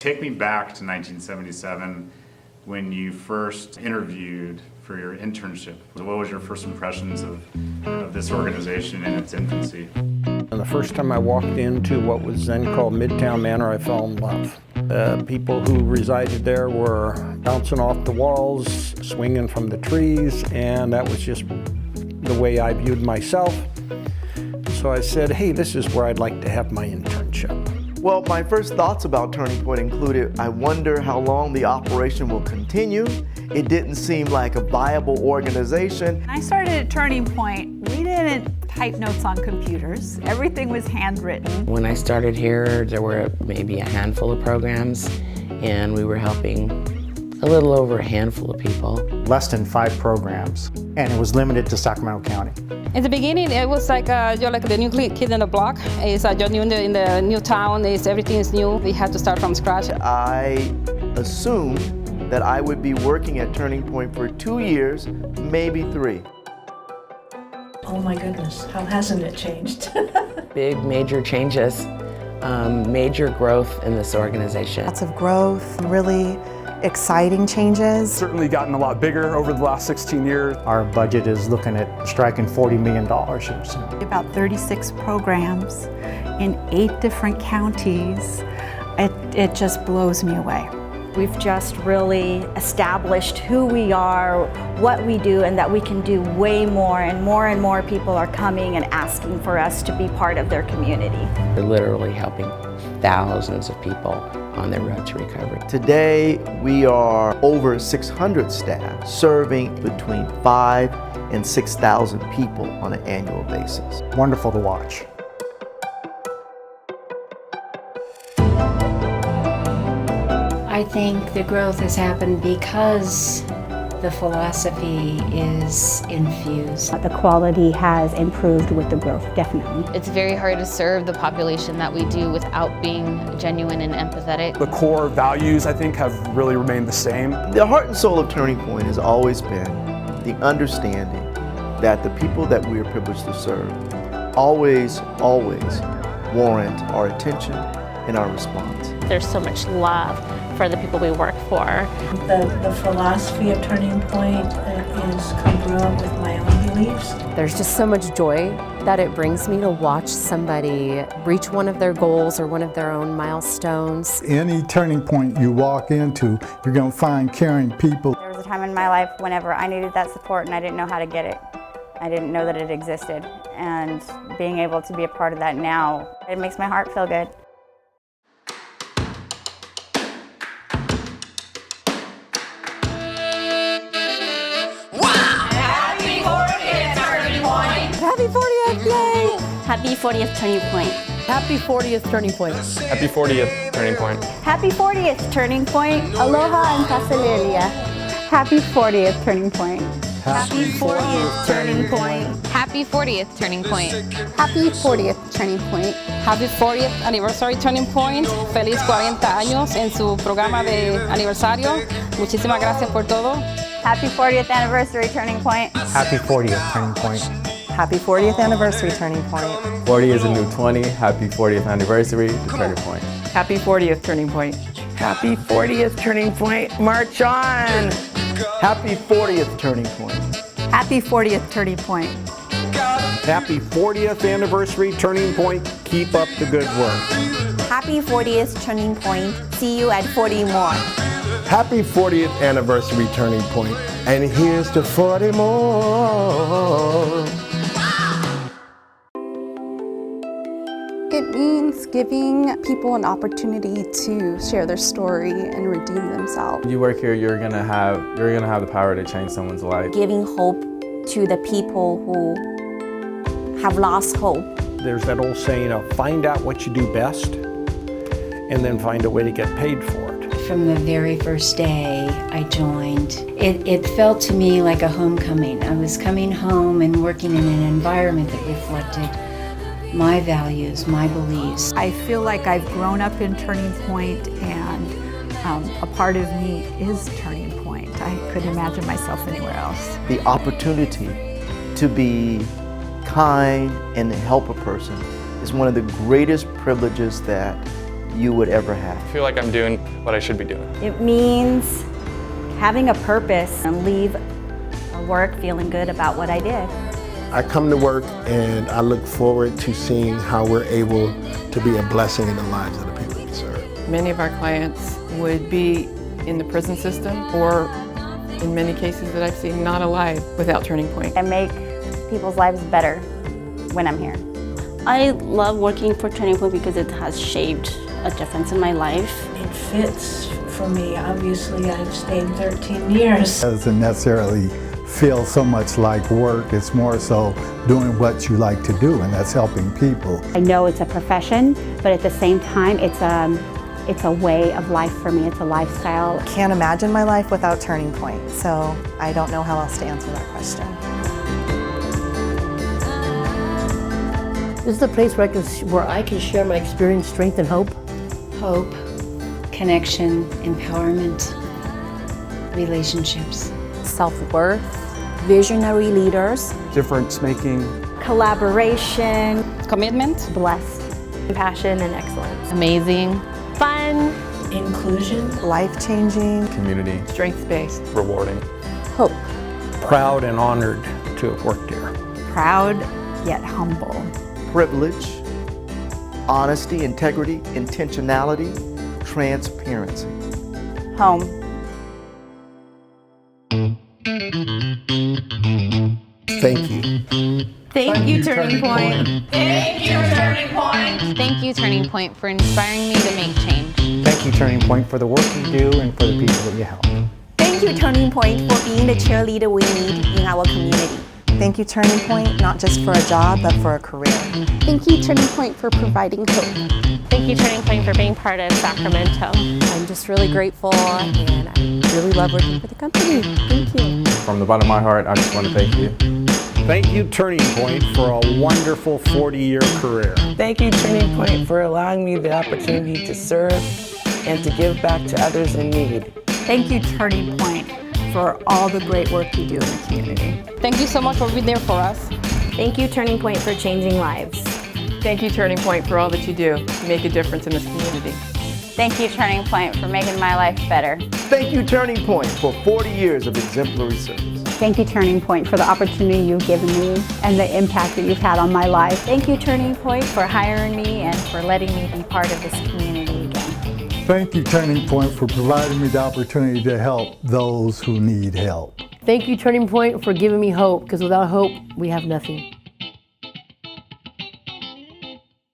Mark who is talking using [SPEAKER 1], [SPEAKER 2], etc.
[SPEAKER 1] Take me back to 1977 when you first interviewed for your internship. What was your first impressions of this organization in its infancy?
[SPEAKER 2] And the first time I walked into what was then called Midtown Manor, I fell in love. People who resided there were bouncing off the walls, swinging from the trees, and that was just the way I viewed myself. So I said, hey, this is where I'd like to have my internship.
[SPEAKER 3] Well, my first thoughts about Turning Point included, I wonder how long the operation will continue. It didn't seem like a viable organization.
[SPEAKER 4] When I started at Turning Point, we didn't type notes on computers. Everything was handwritten.
[SPEAKER 5] When I started here, there were maybe a handful of programs, and we were helping a little over a handful of people.
[SPEAKER 6] Less than 5 programs, and it was limited to Sacramento County.
[SPEAKER 7] In the beginning, it was like you're like the new kid in the block. It's you're new in the new town. Everything is new. We had to start from scratch.
[SPEAKER 3] I assumed that I would be working at Turning Point for 2 years, maybe 3.
[SPEAKER 8] Oh my goodness, how hasn't it changed?
[SPEAKER 5] Big, major changes, major growth in this organization.
[SPEAKER 9] Lots of growth, really exciting changes.
[SPEAKER 10] Certainly gotten a lot bigger over the last 16 years.
[SPEAKER 6] Our budget is looking at striking $40 million here soon.
[SPEAKER 4] About 36 programs in 8 different counties. It just blows me away.
[SPEAKER 11] We've just really established who we are, what we do, and that we can do way more, and more people are coming and asking for us to be part of their community.
[SPEAKER 5] We're literally helping thousands of people on their road to recovery.
[SPEAKER 3] Today, we are over 600 staff serving between 5,000 and 6,000 people on an annual basis.
[SPEAKER 6] Wonderful to watch.
[SPEAKER 12] I think the growth has happened because the philosophy is infused.
[SPEAKER 13] The quality has improved with the growth, definitely.
[SPEAKER 14] It's very hard to serve the population that we do without being genuine and empathetic.
[SPEAKER 10] The core values, I think, have really remained the same.
[SPEAKER 3] The heart and soul of Turning Point has always been the understanding that the people that we are privileged to serve always warrant our attention and our response.
[SPEAKER 15] There's so much love for the people we work for.
[SPEAKER 8] The philosophy of Turning Point is congruent with my own beliefs.
[SPEAKER 16] There's just so much joy that it brings me to watch somebody reach one of their goals or one of their own milestones.
[SPEAKER 17] Any Turning Point you walk into, you're going to find caring people.
[SPEAKER 18] There was a time in my life whenever I needed that support and I didn't know how to get it. I didn't know that it existed. And being able to be a part of that now, it makes my heart feel good.
[SPEAKER 16] Happy 40th, yay!
[SPEAKER 15] Happy 40th Turning Point.
[SPEAKER 16] Happy 40th Turning Point.
[SPEAKER 19] Happy 40th Turning Point.
[SPEAKER 18] Happy 40th Turning Point. Aloha and Pasalelia.
[SPEAKER 13] Happy 40th Turning Point.
[SPEAKER 18] Happy 40th Turning Point.
[SPEAKER 14] Happy 40th Turning Point.
[SPEAKER 13] Happy 40th Turning Point.
[SPEAKER 7] Happy 40th Anniversary Turning Point. Feliz 40 años en su programa de aniversario. Muchísimas gracias por todo.
[SPEAKER 18] Happy 40th Anniversary Turning Point.
[SPEAKER 6] Happy 40th Turning Point.
[SPEAKER 9] Happy 40th Anniversary Turning Point.
[SPEAKER 19] 40 is a new 20. Happy 40th Anniversary to Turning Point.
[SPEAKER 16] Happy 40th Turning Point.
[SPEAKER 3] Happy 40th Turning Point. March on! Happy 40th Turning Point.
[SPEAKER 4] Happy 40th Turning Point.
[SPEAKER 2] Happy 40th anniversary Turning Point. Keep up the good work.
[SPEAKER 18] Happy 40th Turning Point. See you at 40 more.
[SPEAKER 20] Happy 40th Anniversary Turning Point. And here's to 40 more.
[SPEAKER 9] It means giving people an opportunity to share their story and redeem themselves.
[SPEAKER 19] You work here, you're gonna have the power to change someone's life.
[SPEAKER 11] Giving hope to the people who have lost hope.
[SPEAKER 2] There's that old saying of find out what you do best and then find a way to get paid for it.
[SPEAKER 12] From the very first day I joined, it felt to me like a homecoming. I was coming home and working in an environment that reflected my values, my beliefs.
[SPEAKER 4] I feel like I've grown up in Turning Point, and a part of me is Turning Point. I couldn't imagine myself anywhere else.
[SPEAKER 3] The opportunity to be kind and help a person is one of the greatest privileges that you would ever have.
[SPEAKER 21] I feel like I'm doing what I should be doing.
[SPEAKER 11] It means having a purpose and leave work feeling good about what I did.
[SPEAKER 20] I come to work and I look forward to seeing how we're able to be a blessing in the lives of the people we serve.
[SPEAKER 22] Many of our clients would be in the prison system or in many cases that I've seen not alive without Turning Point.
[SPEAKER 18] I make people's lives better when I'm here.
[SPEAKER 15] I love working for Turning Point because it has shaped a difference in my life.
[SPEAKER 8] It fits for me. Obviously, I've stayed 13 years.
[SPEAKER 17] It doesn't necessarily feel so much like work. It's more so doing what you like to do, and that's helping people.
[SPEAKER 13] I know it's a profession, but at the same time, it's a way of life for me. It's a lifestyle.
[SPEAKER 23] Can't imagine my life without Turning Point, so I don't know how else to answer that question.
[SPEAKER 24] This is a place where I can share my experience, strength, and hope.
[SPEAKER 12] Hope, connection, empowerment, relationships.
[SPEAKER 11] Self-worth, visionary leaders,
[SPEAKER 10] Difference making.
[SPEAKER 11] collaboration,
[SPEAKER 7] Commitment.
[SPEAKER 11] blessed,
[SPEAKER 14] Passion and excellence.
[SPEAKER 15] Amazing.
[SPEAKER 14] Fun.
[SPEAKER 8] Inclusion.
[SPEAKER 23] Life-changing.
[SPEAKER 19] Community.
[SPEAKER 22] Strength-based.
[SPEAKER 21] Rewarding.
[SPEAKER 11] hope.
[SPEAKER 2] Proud and honored to have worked here.
[SPEAKER 4] Proud yet humble.
[SPEAKER 3] Privilege, honesty, integrity, intentionality, transparency.
[SPEAKER 18] Home.
[SPEAKER 20] Thank you.
[SPEAKER 14] Thank you, Turning Point.
[SPEAKER 15] Thank you, Turning Point. Thank you, Turning Point, for inspiring me to make change.
[SPEAKER 6] Thank you, Turning Point, for the work you do and for the people that you help.
[SPEAKER 11] Thank you, Turning Point, for being the cheerleader we need in our community.
[SPEAKER 23] Thank you, Turning Point, not just for a job, but for a career.
[SPEAKER 9] Thank you, Turning Point, for providing hope.
[SPEAKER 15] Thank you, Turning Point, for being part of Sacramento.
[SPEAKER 16] I'm just really grateful, and I really love working for the company. Thank you.
[SPEAKER 19] From the bottom of my heart, I just want to thank you.
[SPEAKER 2] Thank you, Turning Point, for a wonderful 40-year career.
[SPEAKER 5] Thank you, Turning Point, for allowing me the opportunity to serve and to give back to others in need.
[SPEAKER 4] Thank you, Turning Point, for all the great work you do in the community.
[SPEAKER 7] Thank you so much for being there for us.
[SPEAKER 11] Thank you, Turning Point, for changing lives.
[SPEAKER 22] Thank you, Turning Point, for all that you do to make a difference in this community.
[SPEAKER 18] Thank you, Turning Point, for making my life better.
[SPEAKER 3] Thank you, Turning Point, for 40 years of exemplary service.
[SPEAKER 13] Thank you, Turning Point, for the opportunity you've given me and the impact that you've had on my life.
[SPEAKER 11] Thank you, Turning Point, for hiring me and for letting me be part of this community again.
[SPEAKER 17] Thank you, Turning Point, for providing me the opportunity to help those who need help.
[SPEAKER 24] Thank you, Turning Point, for giving me hope, because without hope, we have nothing.